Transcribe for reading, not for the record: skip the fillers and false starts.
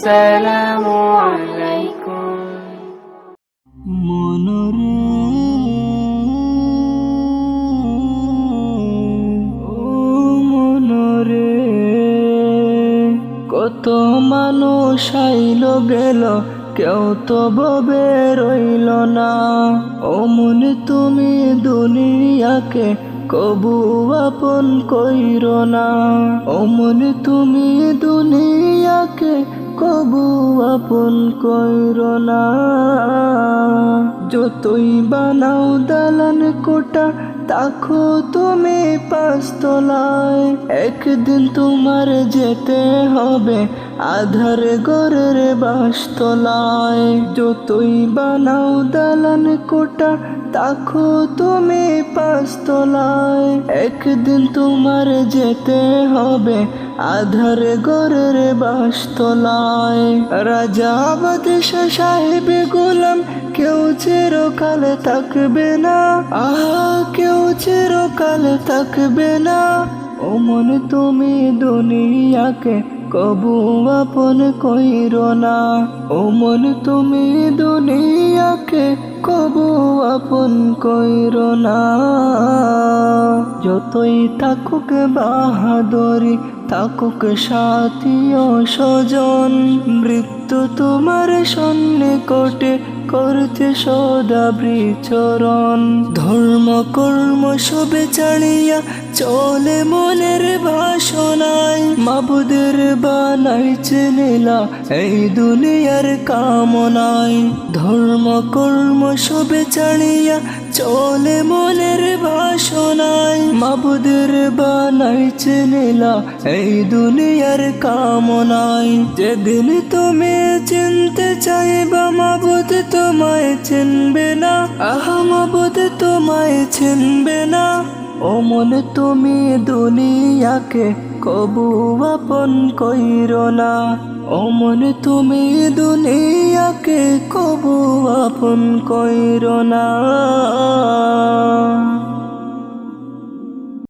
আসসালামু আলাইকুম। মনরে ও মনরে, কত মানুষ আইল গেল, কেউ তো ববে রইল না। ও মনে তুমি দুনিয়াকে কবু আপন কইরো না। ও মনে তুমি দুনিয়াকে কবু আপন কইরো না। যতই বানাও দালান কোটা, তাকো তুমি পাঁচতলায়, একদিন তোমার যেতে হবে আধার ঘরের বাসতলায়। যতই বানাও দালান কোটা, তাকো তুমি পাঁচতলায়, একদিন তোমার যেতে হবে আধার ঘরের বাসতলায়। রাজা বাদশাহ সাহেব গোলাম কেউ চিরকালে থাকবে না, আহা কেউ চিরকালে থাকবে না। ও মন তুমি দুনিয়াকে কবু আপন কইরো না। ও মন তুমি দুনিয়াকে কবু আপন কইরো না। যতই থাকুক বাহাদুরি, থাকুক সাথী ও স্বজন, মৃত্যু তোমার সন্নিকটে করতে সদা বিচরণ। ধর্ম কর্ম সবে ছাড়িয়া চলে মনের বাসনায়, মাবুদের বানাইছে লীলা এই দুনিয়ার কামনায়। ধর্ম কর্ম সবে ছাড়িয়া চলে মনের বাসনায়, মাবুদের বানাইছে লীলা এই দুনিয়ার কামনায়। যেদিন তুমি চিনতে চাইবা মাবুদ তোমায় চিনবে না, আহা মাবুদ তোমায় চিনবে না। ও মনে তুমি দুনিয়াকে কবু আপন কইরো না। ও মনে তুমি দুনিয়াকে কবু আপন কইরো না।